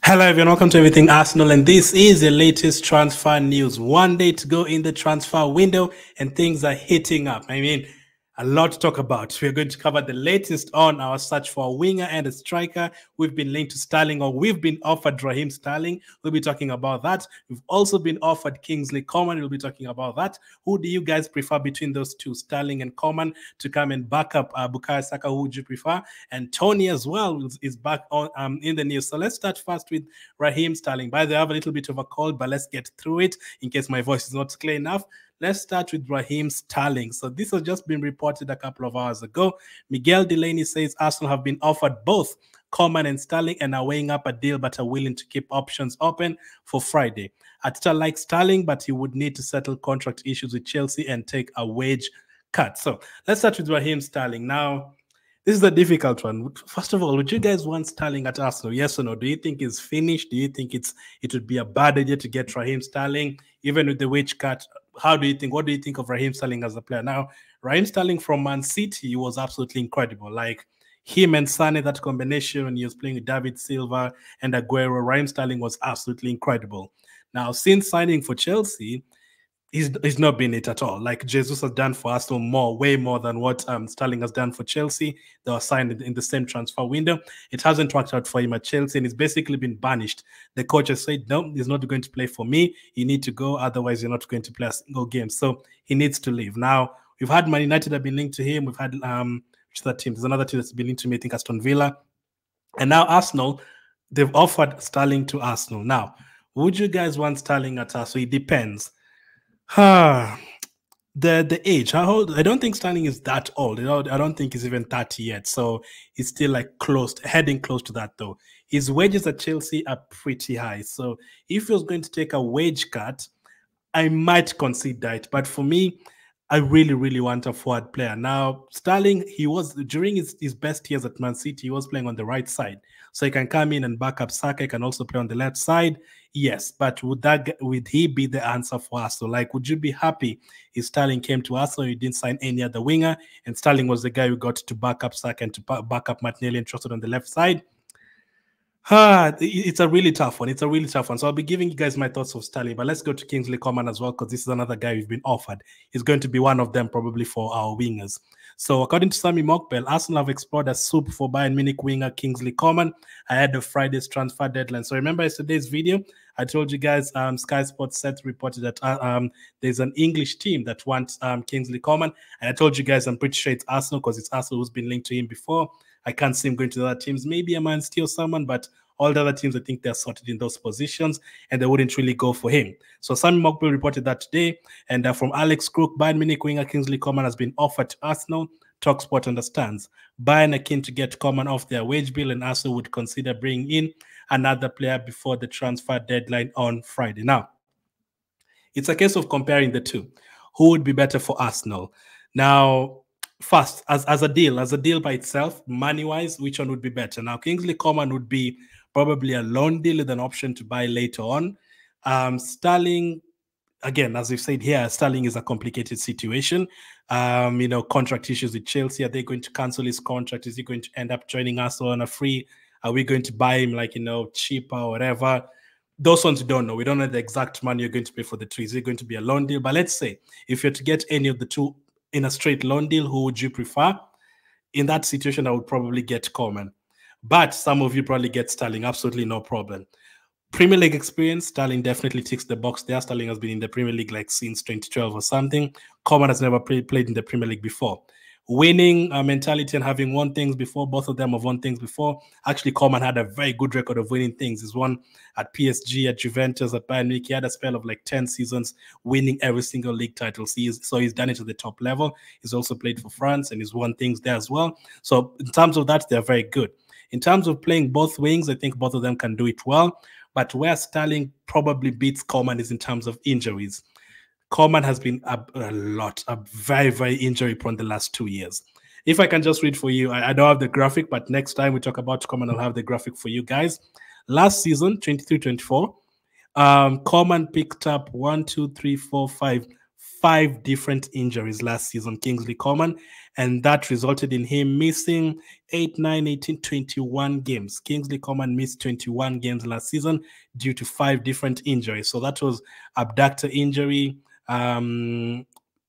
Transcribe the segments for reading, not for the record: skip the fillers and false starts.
Hello everyone, welcome to Everything Arsenal, and this is the latest transfer news. One day to go in the transfer window and things are heating up. I mean, a lot to talk about. We're going to cover the latest on our search for a winger and a striker. We've been linked to Sterling, or we've been offered Raheem Sterling. We'll be talking about that. We've also been offered Kingsley Coman. We'll be talking about that. Who do you guys prefer between those two, Sterling and Coman, to come and back up Bukayo Saka? Who would you prefer? And Tony as well is back on in the news. So let's start first with Raheem Sterling. By the way, I have a little bit of a cold, but let's get through it in case my voice is not clear enough. Let's start with Raheem Sterling. So this has just been reported a couple of hours ago. Miguel Delaney says Arsenal have been offered both Coman and Sterling and are weighing up a deal but are willing to keep options open for Friday. Arteta likes Sterling, but he would need to settle contract issues with Chelsea and take a wage cut. So let's start with Raheem Sterling. Now, this is a difficult one. First of all, would you guys want Sterling at Arsenal? Yes or no? Do you think it's finished? Do you think it would be a bad idea to get Raheem Sterling, even with the wage cut? How do you think? What do you think of Raheem Sterling as a player? Now, Raheem Sterling from Man City was absolutely incredible. Like him and Sané, that combination when he was playing with David Silva and Aguero, Raheem Sterling was absolutely incredible. Now, since signing for Chelsea, he's not been it at all. Like Jesus has done for Arsenal way more than what Sterling has done for Chelsea. They were signed in the same transfer window. It hasn't worked out for him at Chelsea, and he's basically been banished. The coach has said, no, he's not going to play for me. You need to go, otherwise you're not going to play a single game. So he needs to leave. Now, we've had Man United have been linked to him. We've had, which is that team? There's another team that's been linked to me, I think Aston Villa. And now Arsenal, they've offered Sterling to Arsenal. Now, would you guys want Sterling at Arsenal? It depends. The age. How old? I don't think Sterling is that old. I don't think he's even 30 yet. So he's still like heading close to that though. His wages at Chelsea are pretty high. So if he was going to take a wage cut, I might consider it. But for me, I really, really want a forward player. Now, Sterling, he was, during his best years at Man City, he was playing on the right side. So he can come in and back up Saka. He can also play on the left side. Yes, but would he be the answer for us? So, like, would you be happy if Sterling came to us or you didn't sign any other winger and Sterling was the guy who got to back up Saka and to back up Martinelli and Trossard on the left side? It's a really tough one. It's a really tough one. So I'll be giving you guys my thoughts of Sterling, but let's go to Kingsley Coman as well, because this is another guy we've been offered. He's going to be one of them probably for our wingers. So according to Sammy Mikel, Arsenal have explored a soup for Bayern Munich winger Kingsley Coman ahead of Friday's transfer deadline. So remember yesterday's video, I told you guys Sky Sports Set reported that there's an English team that wants Kingsley Coman, and I told you guys I'm pretty sure it's Arsenal because it's Arsenal who's been linked to him before. I can't see him going to the other teams. Maybe a Man City or someone, but all the other teams, I think they're sorted in those positions, and they wouldn't really go for him. So Sammy Mikel reported that today, and from Alex Crook, Bayern Munich winger Kingsley Coman has been offered to Arsenal. TalkSport understands. Bayern are keen to get Coman off their wage bill, and Arsenal would consider bringing in another player before the transfer deadline on Friday. Now, it's a case of comparing the two. Who would be better for Arsenal? Now, first, as a deal by itself, money-wise, which one would be better? Now, Kingsley Coman would be probably a loan deal with an option to buy later on. Sterling, again, as we've said here, Sterling is a complicated situation. Contract issues with Chelsea. Are they going to cancel his contract? Is he going to end up joining us on a free? Are we going to buy him cheaper or whatever? Those ones we don't know. We don't know the exact money you're going to pay for the two. Is it going to be a loan deal? But let's say if you're to get any of the two in a straight loan deal, who would you prefer? In that situation, I would probably get Coman. But some of you probably get Sterling. Absolutely no problem. Premier League experience, Sterling definitely ticks the box there. Sterling has been in the Premier League since 2012 or something. Coman has never played in the Premier League before. Winning mentality and having won things before, both of them have won things before. Actually, Coman had a very good record of winning things. He's won at PSG, at Juventus, at Bayern Munich. He had a spell of 10 seasons winning every single league title. So he's done it at the top level. He's also played for France and he's won things there as well. So in terms of that, they're very good. In terms of playing both wings, I think both of them can do it well. But where Sterling probably beats Coman is in terms of injuries. Coman has been a very, very injury-prone the last 2 years. If I can just read for you, I don't have the graphic, but next time we talk about Coman, I'll have the graphic for you guys. Last season, 23-24, Coman picked up 1, 2, 3, 4, 5, 5 different injuries last season, Kingsley Coman, and that resulted in him missing 8, 9, 18, 21 games. Kingsley Coman missed 21 games last season due to 5 different injuries. So that was abductor injury,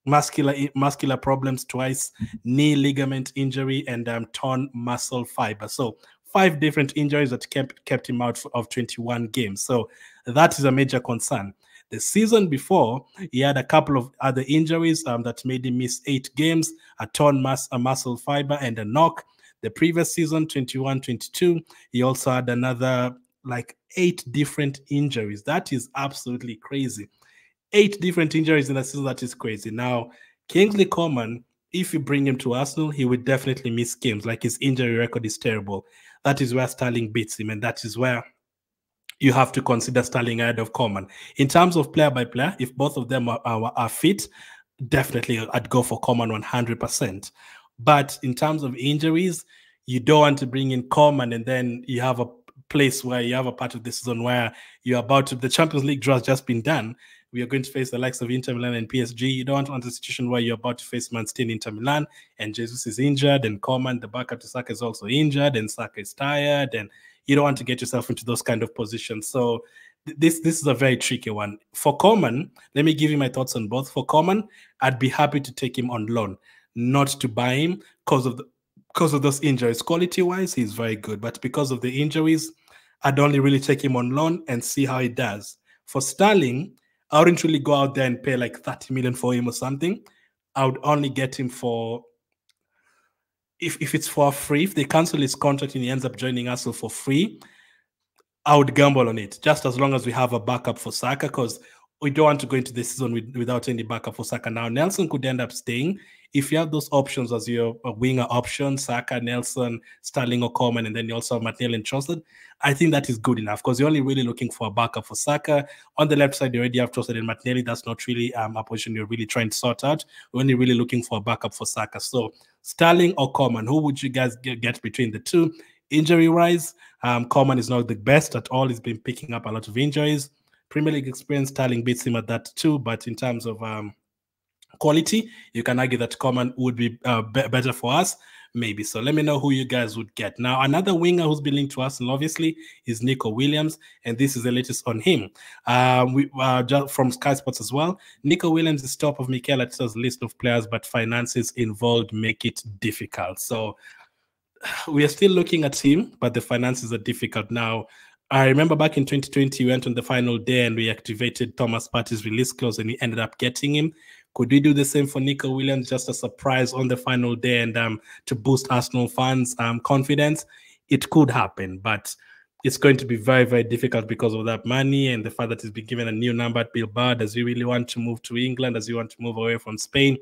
muscular problems twice, knee ligament injury, and torn muscle fiber. So 5 different injuries that kept him out of 21 games. So that is a major concern. The season before, he had a couple of other injuries that made him miss 8 games, a torn muscle fiber, and a knock. The previous season, 21-22, he also had another like 8 different injuries. That is absolutely crazy. 8 different injuries in a season. That is crazy. Now, Kingsley Coman, if you bring him to Arsenal, he would definitely miss games. Like, his injury record is terrible. That is where Sterling beats him, and that is where you have to consider Sterling ahead of Coman. In terms of player by player, if both of them are fit, definitely I'd go for Coman 100%. But in terms of injuries, you don't want to bring in Coman and then you have a place where you have a part of the season where you're about to, the Champions League draw has just been done. We are going to face the likes of Inter Milan and PSG. You don't want a situation where you're about to face Man City and Inter Milan, and Jesus is injured, and Coman, the backup to Saka, is also injured, and Saka is tired, and you don't want to get yourself into those kind of positions. So this is a very tricky one. For Coman, let me give you my thoughts on both. For Coman, I'd be happy to take him on loan, not to buy him because of those injuries. Quality-wise, he's very good, but because of the injuries, I'd only really take him on loan and see how he does. For Sterling, I wouldn't really go out there and pay like 30 million for him or something. I would only get him for, if it's for free, if they cancel his contract and he ends up joining us for free, I would gamble on it, just as long as we have a backup for Saka, because we don't want to go into the season without any backup for Saka. Now, Nelson could end up staying. If you have those options as your winger option, Saka, Nelson, Sterling, or Coman, and then you also have Martinelli and Trossard, I think that is good enough, because you're only really looking for a backup for Saka. On the left side, you already have Trossard and Martinelli. That's not really a position you're really trying to sort out. We're only really looking for a backup for Saka. So Sterling or Coman, who would you guys get between the two? Injury-wise, Coman is not the best at all. He's been picking up a lot of injuries. Premier League experience, Sterling beats him at that too. But in terms of quality, you can argue that Coman would be better for us, maybe. So let me know who you guys would get. Now, another winger who's been linked to Arsenal, obviously, is Nico Williams, and this is the latest on him. Just from Sky Sports as well. Nico Williams is top of Mikel Arteta's list of players, but finances involved make it difficult. So we are still looking at him, but the finances are difficult now. I remember back in 2020, we went on the final day and we activated Thomas Partey's release clause and we ended up getting him. Could we do the same for Nico Williams, just a surprise on the final day and to boost Arsenal fans' confidence? It could happen, but it's going to be very, very difficult because of that money and the fact that he's been given a new number at Bilbao. Does he really want to move to England? Does he want to move away from Spain?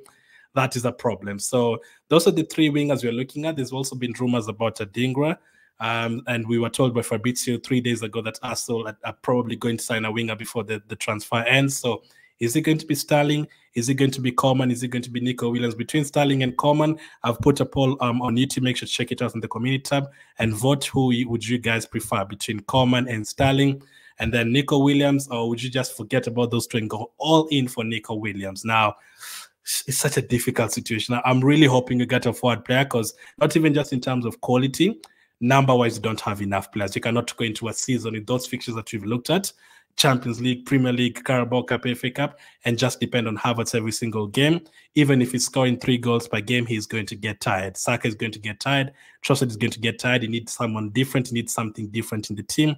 That is a problem. So those are the 3 wingers we're looking at. There's also been rumors about Adingra. And we were told by Fabrizio 3 days ago that Arsenal are probably going to sign a winger before the transfer ends. So is it going to be Sterling? Is it going to be Coman? Is it going to be Nico Williams? Between Sterling and Coman, I've put a poll on YouTube. Make sure to check it out in the community tab and vote who would you guys prefer between Coman and Sterling, and then Nico Williams, or would you just forget about those 2 and go all in for Nico Williams? Now, it's such a difficult situation. I'm really hoping you get a forward player, because not even just in terms of quality, number-wise, you don't have enough players. You cannot go into a season with those fixtures that we've looked at, Champions League, Premier League, Carabao Cup, FA Cup, and just depend on Havertz every single game. Even if he's scoring 3 goals per game, he's going to get tired. Saka is going to get tired. Trossard is going to get tired. He needs someone different. He needs something different in the team,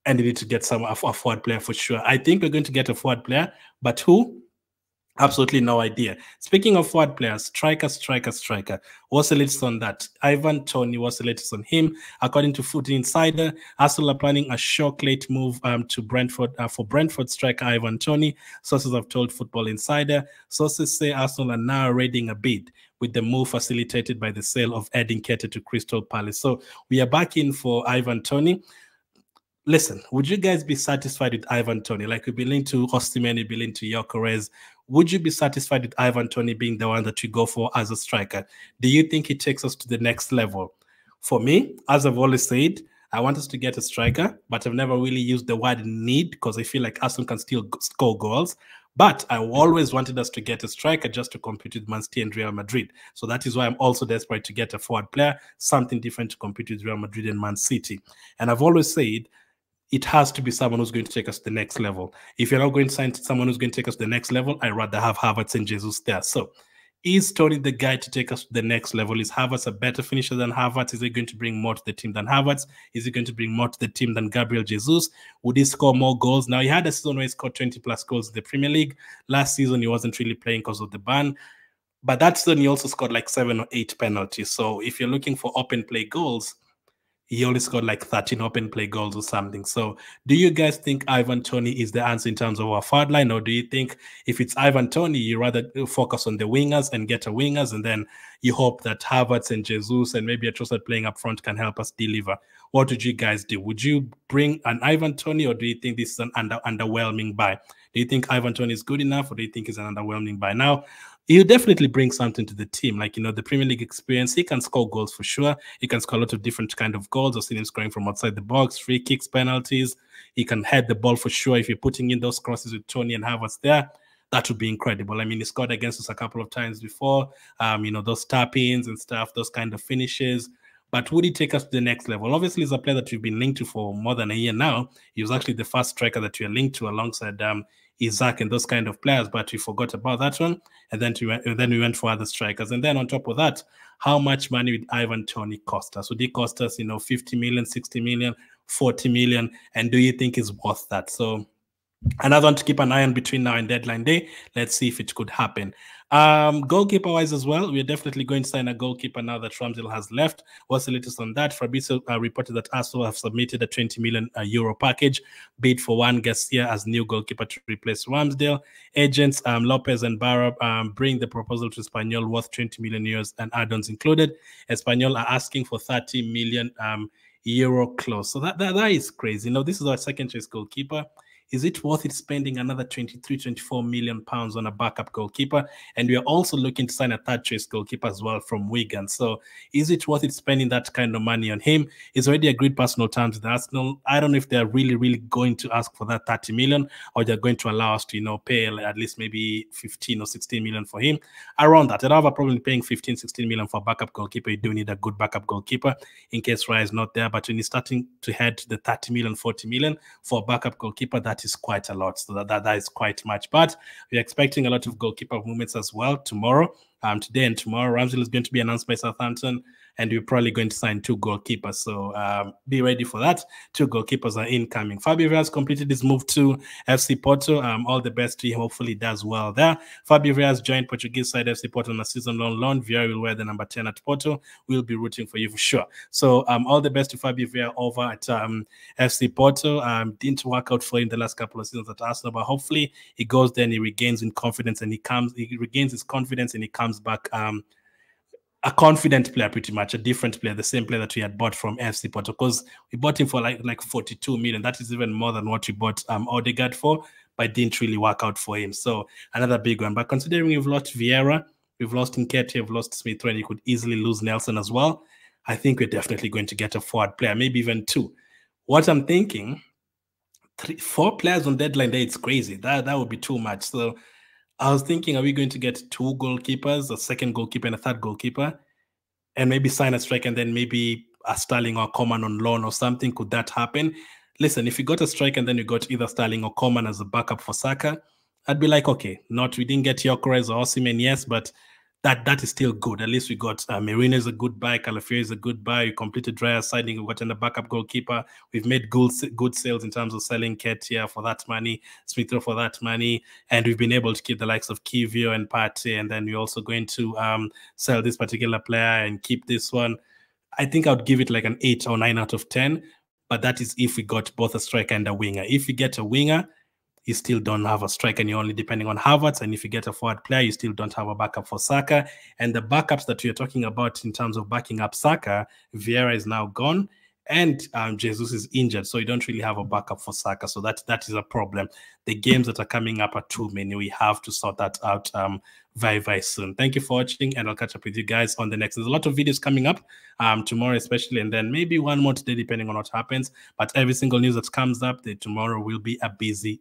and he needs to get a forward player for sure. I think we're going to get a forward player, but who? Absolutely no idea. Speaking of forward players, striker. What's the latest on that? Ivan Toney, what's the latest on him? According to Foot Insider, Arsenal are planning a shock late move to Brentford for Brentford striker Ivan Toney. Sources have told Football Insider. Sources say Arsenal are now raiding a bid, with the move facilitated by the sale of Edin Keita to Crystal Palace. So we are back in for Ivan Toney. Listen, would you guys be satisfied with Ivan Toney? Like, we've been linked to Osimhen, we've been linked to Gyökeres. Would you be satisfied with Ivan Toney being the one that you go for as a striker? Do you think he takes us to the next level? For me, as I've always said, I want us to get a striker, but I've never really used the word need, because I feel like Arsenal can still score goals. But I always wanted us to get a striker just to compete with Man City and Real Madrid. So that is why I'm also desperate to get a forward player, something different to compete with Real Madrid and Man City. And I've always said it has to be someone who's going to take us to the next level. If you're not going to sign someone who's going to take us to the next level, I'd rather have Havertz and Jesus there. So is Toney the guy to take us to the next level? Is Havertz a better finisher than Havertz? Is he going to bring more to the team than Havertz? Is he going to bring more to the team than Gabriel Jesus? Would he score more goals? Now, he had a season where he scored 20 plus goals in the Premier League. Last season, he wasn't really playing because of the ban. But that season, he also scored like 7 or 8 penalties. So if you're looking for open play goals, he only scored like 13 open play goals or something. So do you guys think Ivan Toney is the answer in terms of our forward line? Or do you think if it's Ivan Toney, you rather focus on the wingers and get a wingers, and then you hope that Havertz and Jesus and maybe a Trossard playing up front can help us deliver? What would you guys do? Would you bring an Ivan Toney, or do you think this is an underwhelming buy? Do you think Ivan Toney is good enough, or do you think it's an underwhelming buy? Now, he'll definitely bring something to the team. Like, the Premier League experience, he can score goals for sure. He can score a lot of different kind of goals. I've seen him scoring from outside the box, free kicks, penalties. He can head the ball for sure. If you're putting in those crosses with Toney and Havertz there, that would be incredible. I mean, he scored against us a couple of times before, those tap-ins and stuff, those kind of finishes. But would he take us to the next level? Obviously, he's a player that we've been linked to for more than a year now. He was actually the first striker that we are linked to alongside Isaac and those kind of players, but we forgot about that one. And then we went for other strikers. And then on top of that, how much money would Ivan Toney cost us? Would he cost us, 50 million, 60 million, 40 million? And do you think it's worth that? So another one to keep an eye on between now and deadline day. Let's see if it could happen. Goalkeeper wise as well, we're definitely going to sign a goalkeeper now that Ramsdale has left. What's the latest on that? Fabrizio reported that Arsenal have submitted a 20 million euro package bid for Juan Garcia as new goalkeeper to replace Ramsdale. Agents Lopez and Barra bring the proposal to Espanyol worth 20 million euros and add-ons included. Espanyol are asking for 30 million euro clause. So that is crazy. This is our second choice goalkeeper. Is it worth it spending another 23, 24 million pounds on a backup goalkeeper? And we are also looking to sign a third choice goalkeeper as well from Wigan. So is it worth it spending that kind of money on him? He's already agreed personal terms with Arsenal. I don't know if they're really, really going to ask for that 30 million, or they're going to allow us to, pay at least maybe 15 or 16 million for him. Around that, I don't have a problem paying 15, 16 million for a backup goalkeeper. You do need a good backup goalkeeper in case Raya is not there. But when you're starting to head to the 30 million, 40 million for a backup goalkeeper, that is quite a lot. So that is quite much. But we're expecting a lot of goalkeeper movements as well tomorrow. Today and tomorrow, Ramsdale is going to be announced by Southampton, and we're probably going to sign 2 goalkeepers. So be ready for that. 2 goalkeepers are incoming. Fabio Vieira has completed his move to FC Porto. All the best to him. Hopefully he does well there. Fabio Vieira has joined Portuguese side FC Porto on a season-long loan. Vieira will wear the number 10 at Porto. We'll be rooting for you for sure. So all the best to Fabio Vieira over at FC Porto. Didn't work out for him the last couple of seasons at Arsenal, but hopefully he goes there and he regains in confidence, and he regains his confidence, and he comes back a confident player, pretty much a different player, the same player that we had bought from FC Porto, because we bought him for like 42 million. That is even more than what we bought Odegaard for, but it didn't really work out for him. So another big one. But considering we've lost Vieira, we've lost Nketiah, we've lost Smith Rowe, and you could easily lose Nelson as well, I think we're definitely going to get a forward player, maybe even 2. What I'm thinking, 4 players on deadline day, it's crazy. That would be too much. So I was thinking, are we going to get 2 goalkeepers, a second goalkeeper and a third goalkeeper, and maybe sign a striker and then maybe a Sterling or Coman on loan or something? Could that happen? Listen, if you got a striker and then you got either Sterling or Coman as a backup for Saka, I'd be like, okay, we didn't get Gyökeres or Osimhen, yes, but that is still good. At least we got Merino is a good buy, Calafiori is a good buy. We completed Raya signing. We got in the backup goalkeeper. We've made good sales in terms of selling Nketiah for that money, Smith Rowe for that money, and we've been able to keep the likes of Kivio and Partey. And then we're also going to sell this particular player and keep this one. I think I would give it like an 8 or 9 out of 10. But that is if we got both a striker and a winger. If we get a winger, you still don't have a striker and you're only depending on Havertz. And if you get a forward player, you still don't have a backup for Saka. And the backups that we're talking about in terms of backing up Saka, Vieira is now gone and Jesus is injured. So you don't really have a backup for Saka. So that is a problem. The games that are coming up are too many. We have to sort that out very, very soon. Thank you for watching, and I'll catch up with you guys on the next. There's a lot of videos coming up tomorrow especially, and then maybe one more today depending on what happens. But every single news that comes up, tomorrow will be a busy